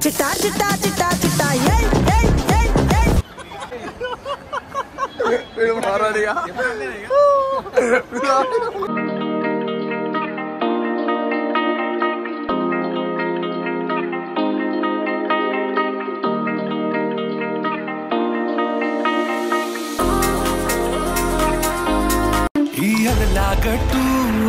చిట్టా చిట్టా చిట్టా చిట్టా ఏయ్ ఏయ్ ఏయ్ ఏయ్ వీడు మారాడిగా గట్టు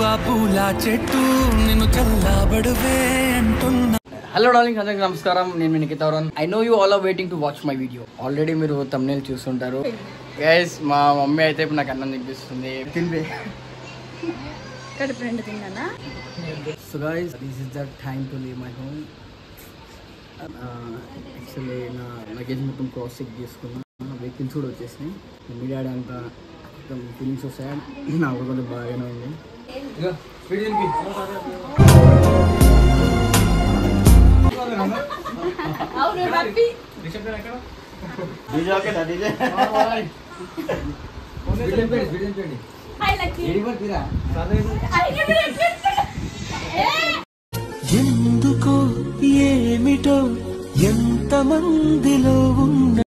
ఆ పూల చెట్టు నిన్ను చల్లబడువే అంటున్నా. హలో డార్లింగ్స్, అందరికీ నమస్కారం. నేను మీ Nikhith Varun. I know you all are waiting to watch my video. Already మీరు థంబ్నెయిల్ చూస్తుంటారు. గైస్, మా మమ్మీ అయితే ఇప్పుడు నాకు అన్నం తినిపిస్తుంది. తింది. So guys, this is the time to leave my home. Actually నా లగేజ్ మొత్తం క్రాస్ చెక్ చేసుకున్నా. వెహికల్స్ కూడా వచ్చేసినాయి. మీ డాడీ అంతా ఫీలింగ్స్ వస్తాయి. నాకు కొంచెం బాగానే ఉంది. ఎందుకో ఏమిటో ఎంత మందిలో ఉన్న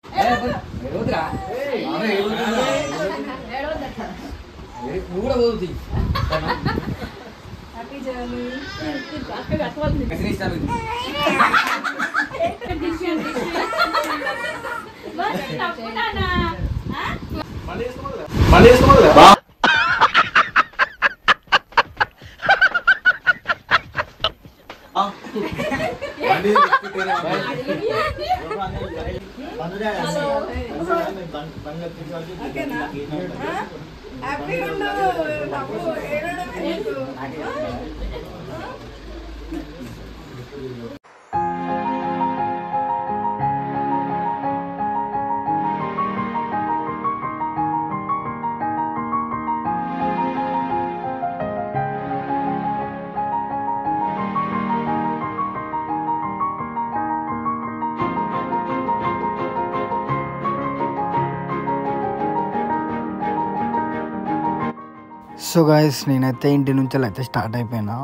సో గాయస్, నేనైతే ఇంటి నుంచి అయితే స్టార్ట్ అయిపోయినా.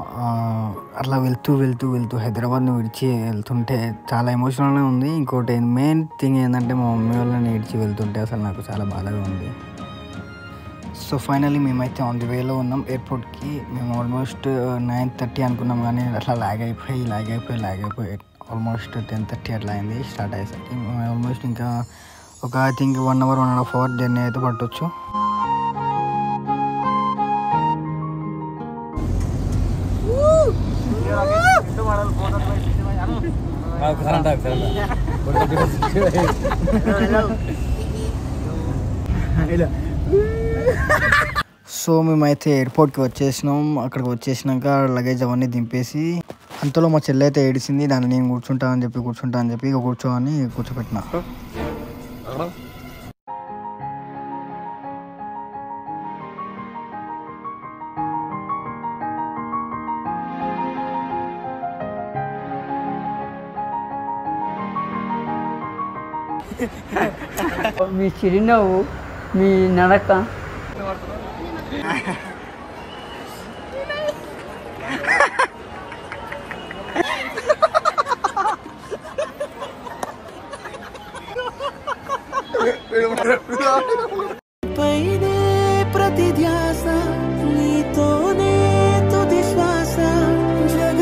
అట్లా వెళ్తూ హైదరాబాద్ని విడిచి వెళ్తుంటే చాలా ఎమోషనల్గా ఉంది. ఇంకోటి మెయిన్ థింగ్ ఏంటంటే మా మమ్మీ వాళ్ళని విడిచి వెళ్తుంటే అసలు నాకు చాలా బాధగా ఉంది. సో ఫైనల్లీ మేమైతే ఆన్ ది వేలో ఉన్నాం ఎయిర్పోర్ట్కి. మేము ఆల్మోస్ట్ 9:30 అనుకున్నాం, కానీ అట్లా లాగ్ అయిపోయి ఆల్మోస్ట్ 10:30 అట్లా అయింది స్టార్ట్ అయ్యేసరికి. ఆల్మోస్ట్ ఇంకా ఒక I think 1 hour 1.5 hour journey అయితే పట్టవచ్చు. సో మేమైతే ఎయిర్పోర్ట్కి వచ్చేసినాం. అక్కడికి వచ్చేసినాక లగేజ్ అవన్నీ దింపేసి అంతలో మా చెల్లి అయితే ఏడిసింది. దాన్ని నేను కూర్చుంటా అని చెప్పి ఇక కూర్చోని కూర్చోపెట్టిన. మీ చిరునవ్వు, మీ నడక, పైనే ప్రతి ధ్యాస నీతోనే తుది శ్వాస జగ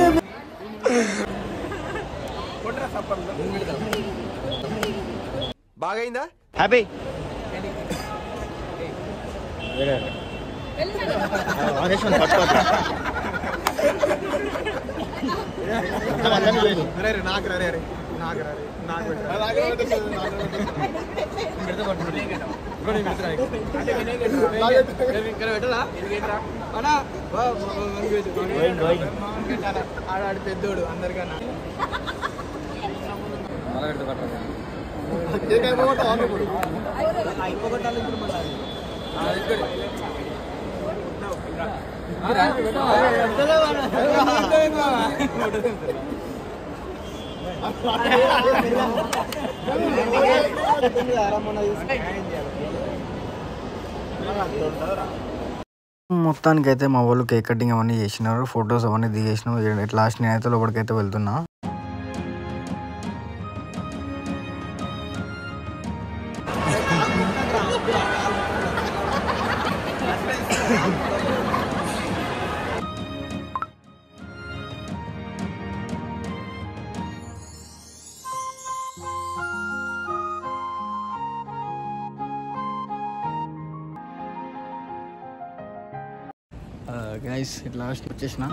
బాగైందా? హ్యాపీ పెద్దోడు అందరికన్నా మొత్తానికైతే మా వాళ్ళు కేక్ కటింగ్ అవన్నీ చేసినారు, ఫొటోస్ అవన్నీ దిగేసినాం. లాస్ట్ నేనైతే లోపలికైతే వెళ్తున్నా. గైస్ లాస్ట్ వచ్చేసిన.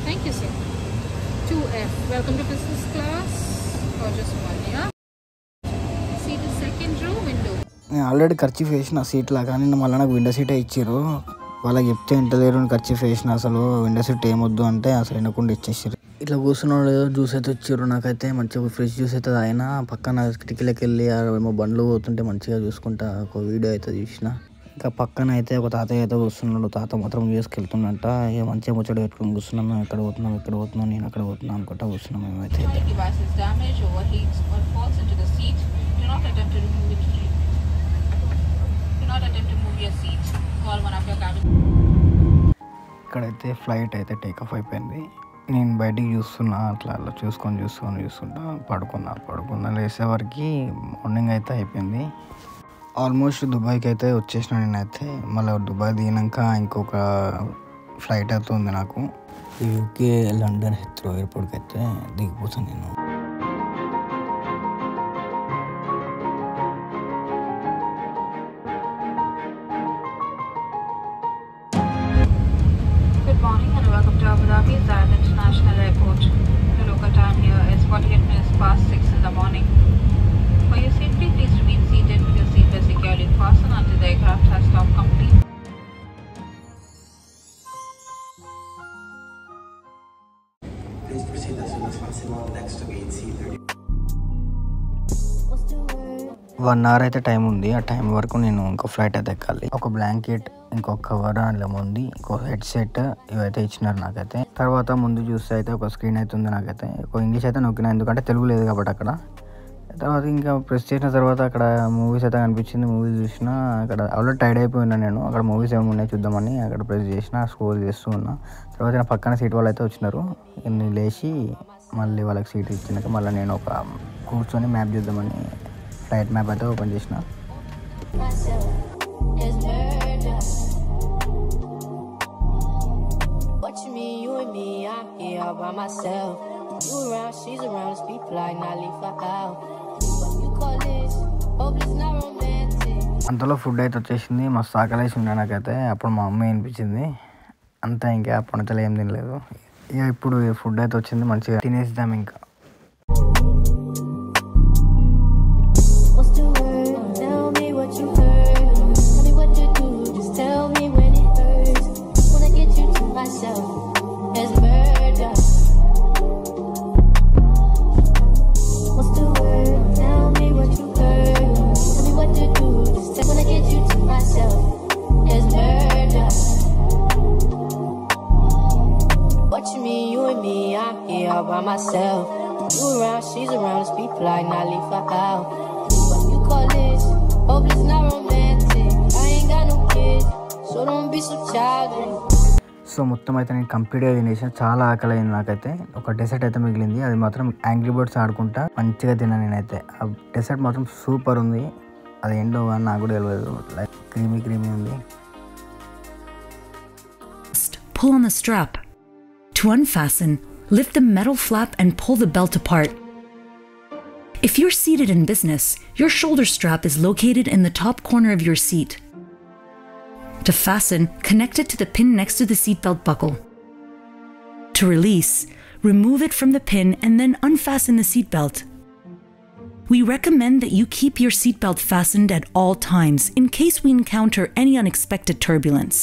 Thank you, sir. 2F. Welcome to business class. Or just one, yeah? See the second row window. నేను ఆల్రెడీ ఖర్చీఫ్ వేసిన సీట్లా, కానీ మళ్ళీ నాకు విండో సీటే ఇచ్చారు. వాళ్ళకి చెప్తే ఇంటలేరు, ఖర్చీఫ్ వేసిన. అసలు విండో సీట్ ఏమొద్దు అంటే అసలు వినకుండా ఇచ్చేసారు. ఇట్లా కూర్చున్నాడు, ఏదో జ్యూస్ అయితే ఇచ్చారు. నాకైతే మంచిగా ఫ్రెష్ జ్యూస్ అయితే ఆయన పక్కన కిటికీలోకి వెళ్ళి ఏమో బండ్లు పోతుంటే మంచిగా చూసుకుంటా ఒక వీడియో అయితే చూసిన. ఇంకా పక్కన అయితే ఒక తాతయ్య అయితే కూర్చున్నాడు. తాత మాత్రం చేసుకెళ్తున్నట్ట. ఇక మంచిగా ముచ్చట పెట్టుకుని కూర్చున్నాం. మేము ఎక్కడ పోతున్నాం నేను అక్కడ పోతున్నాం అనుకుంటా కూర్చున్నాం మేమైతే. Device is damaged, overheats, or falls into the seat. Do not attempt to remove it. Do not attempt to move your seat. Call one of your cabin. ఇక్కడైతే ఫ్లైట్ అయితే టేకాఫ్ అయిపోయింది. నేను బయటికి చూస్తున్నా, అట్లా అట్లా చూసుకుంటా పడుకున్నా. లేసేవరకు మార్నింగ్ అయితే అయిపోయింది. ఆల్మోస్ట్ దుబాయ్కి అయితే వచ్చేసిన నేనైతే. మళ్ళీ దుబాయ్ దిగినాక ఇంకొక ఫ్లైట్ అయితే ఉంది నాకు. యూకే లండన్ హీత్రో ఎయిర్పోర్ట్కి అయితే దిగిపోతాను నేను. Good morning and welcome to Abu Dhabi Zayed International Airport. The local time here is 48 minutes past 6 in the morning. For your safety, please remain seated with your seatbelt securely fastened until the aircraft has stopped completely. Please proceed as soon as possible. Next to gate C30. 1 hour అయితే time ఉంది. ఆ time వరకు నేను ఇంకో flight అయితే ఎక్కాలి. ఒక blanket, ఇంకొక కవర్ అందులో ఉంది, ఇంకో హెడ్సెట్ ఇవైతే ఇచ్చినారు నాకైతే. తర్వాత ముందు చూస్తే అయితే ఒక స్క్రీన్ అయితే ఉంది నాకైతే. ఒక ఇంగ్లీష్ అయితే నొక్కినా, ఎందుకంటే తెలుగు లేదు కాబట్టి అక్కడ. తర్వాత ఇంకా ప్రెస్ చేసిన తర్వాత అక్కడ మూవీస్ అయితే కనిపించింది. మూవీస్ చూసిన. అక్కడ ఆల్రెడీ టైర్డ్ అయిపోయినా నేను. అక్కడ మూవీస్ ఏమి ఉన్నాయి చూద్దామని అక్కడ ప్రెస్ చేసిన, స్క్రోల్ చేస్తూ ఉన్నా. తర్వాత నా పక్కన సీట్ వాళ్ళు అయితే వచ్చినారు. నేను లేచి మళ్ళీ వాళ్ళకి సీట్ ఇచ్చినాక మళ్ళీ నేను ఒక కూర్చొని మ్యాప్ చూద్దామని ఫ్లైట్ మ్యాప్ అయితే ఓపెన్ చేసిన. What you mean, you and me, I'm here all by myself. You around, she's around, it's people like not leave her out. What you call this? Hope it's not romantic. అంతలో food అయితే వచ్చేసింది. మస్తు ఆకలేసి ఉండే నాకైతే. అప్పుడు మా అమ్మ వినిపించింది. అంతా ఇంకా పొనతలు ఏం తినలేదు. ఇక ఇప్పుడు ఫుడ్ అయితే వచ్చింది, మంచిగా తినేద్దాం ఇంకా. What's the word? Tell me what you heard. Tell me what to do, just tell me when it hurts. Wanna get you to myself. There's murder. What's the word? Tell me what you heard. Tell me what to do, just wanna get you to myself. There's murder. What you mean, you and me, I'm here all by myself. You around, she's around, it's people like not leave her out. What you call this? Hope it's not romantic. I ain't got no kids, so don't be so childish. So మొత్తం అయితే నేను కంప్లీట్గా తినేసిన. చాలా ఆకలి అయింది నాకైతే. ఒక డెసర్ట్ అయితే మిగిలింది, అది మాత్రం యాంగ్రీ బర్డ్స్ ఆడుకుంటా మంచిగా తిన్నా నేనైతే. ఆ డెసర్ట్ మాత్రం సూపర్ ఉంది. అది ఏంటో కానీ నాకు కూడా తెలియదు. లైక్ క్రీమీ ఉంది. Pull on the strap. To unfasten, lift the metal flap and pull the belt apart. If you're seated in business, your shoulder strap is located in the top corner of your seat. To fasten, connect it to the pin next to the seatbelt buckle. To release, remove it from the pin and then unfasten the seatbelt. We recommend that you keep your seatbelt fastened at all times in case we encounter any unexpected turbulence.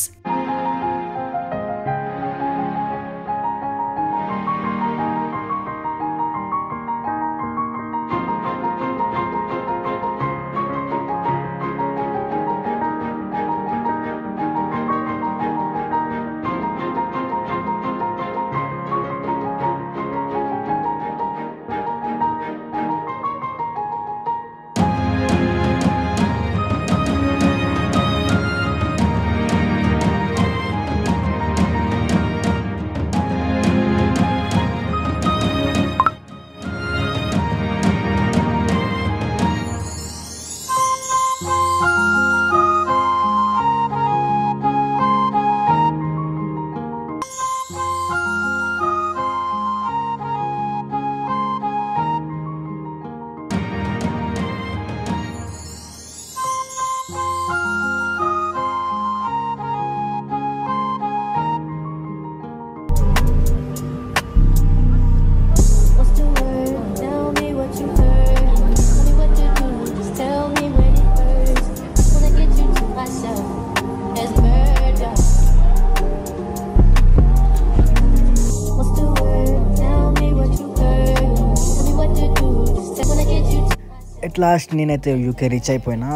At last నేనైతే UK reach అయిపోయినా.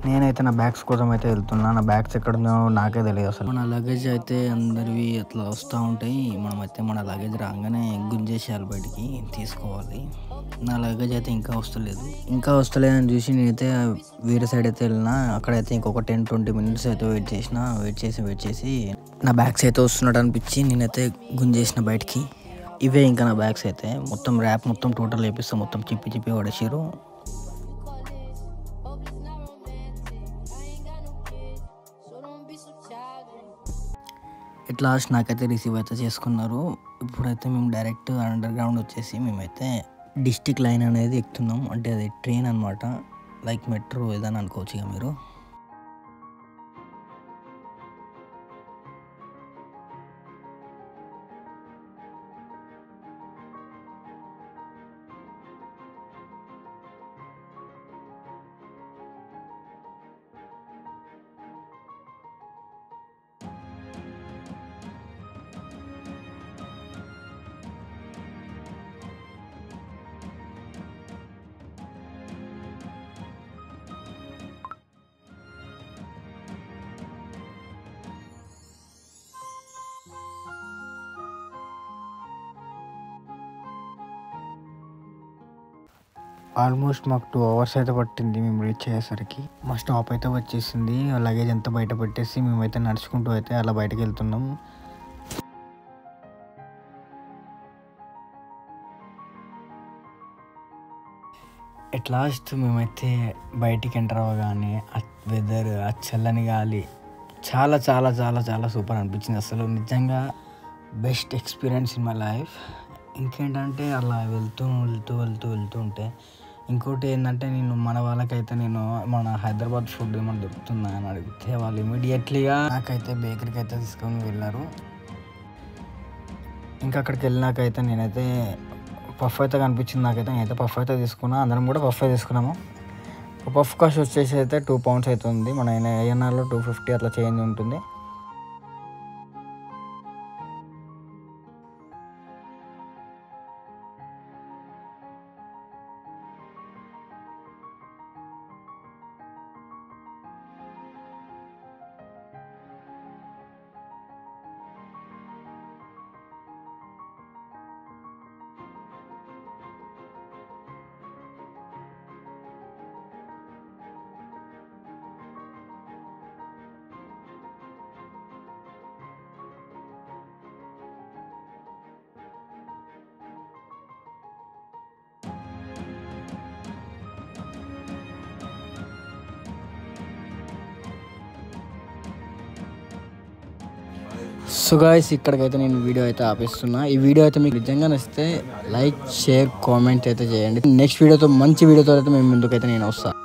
నేనైతే నా bags కోసం అయితే వెళ్తున్నా. నా bags ఎక్కడ ఉందో నాకే తెలియదు అసలు. మన లగేజ్ అయితే అందరివి అట్లా వస్తూ ఉంటాయి. మనమైతే మన లగేజ్ రాగానే గుంజేసేయాలి, బయటికి తీసుకోవాలి. నా లగేజ్ అయితే ఇంకా వస్తలేదని చూసి నేనైతే వేరే సైడ్ అయితే వెళ్ళినా. అక్కడైతే ఇంకొక 10-20 మినిట్స్ అయితే వెయిట్ చేసి నా బ్యాగ్స్ అయితే వస్తున్నట్టు అనిపించి నేనైతే గుంజేసిన బయటికి. ఇవే ఇంకా నా బ్యాగ్స్ అయితే మొత్తం ర్యాప్ మొత్తం టోటల్ వేపిస్తాం, మొత్తం చిప్పి పడేసారు. ఎట్ లాస్ట్ నాకైతే రిసీవ్ అయితే చేసుకున్నారు. ఇప్పుడైతే మేము డైరెక్ట్ అండర్ గ్రౌండ్ వచ్చేసి మేమైతే డిస్ట్రిక్ట్ లైన్ అనేది ఎక్కుతున్నాం. అంటే అది ట్రైన్ అనమాట, లైక్ మెట్రో ఏదని అనుకోవచ్చు ఇక మీరు. ఆల్మోస్ట్ మాకు 2 hours అయితే పట్టింది మేము రీచ్ అయ్యేసరికి. మా స్టాప్ అయితే వచ్చేసింది. లగేజ్ అంతా బయట పెట్టేసి మేమైతే నడుచుకుంటూ అయితే అలా బయటకు వెళ్తున్నాం. ఎట్ లాస్ట్ మేమైతే బయటికి ఎంటర్ అవ్వగానే ఆ వెదర్, ఆ చల్లని గాలి చాలా చాలా చాలా చాలా సూపర్ అనిపించింది. అసలు నిజంగా best experience in my life. ఇంకేంటంటే అలా వెళ్తూ ఉంటే ఇంకోటి ఏంటంటే మన వాళ్ళకైతే మన హైదరాబాద్ ఫుడ్ ఏమైనా దొరుకుతుందా అని అడిగితే వాళ్ళు ఇమీడియట్లీగా నాకైతే బేకరీకి అయితే తీసుకొని వెళ్ళారు. ఇంకా అక్కడికి వెళ్ళినాకైతే నేనైతే పఫ్ అయితే కనిపించింది నాకైతే. నేనైతే పఫ్ అయితే తీసుకున్నా, అందరం కూడా పఫ్ తీసుకున్నాము. పఫ్ కాస్ట్ వచ్చేసి అయితే 2 pounds అవుతుంది. మన ఏఎన్ఆర్లో 250 అట్లా చేంజ్ ఉంటుంది. సో గాయ్స్, ఇక్కడికైతే నేను వీడియో అయితే ఆపేస్తున్నా. ఈ వీడియో అయితే మీకు నిజంగా నచ్చితే లైక్, షేర్, కామెంట్ అయితే చేయండి. నెక్స్ట్ వీడియోతో మంచి వీడియోతో అయితే మేము ముందుకైతే నేను వస్తాను.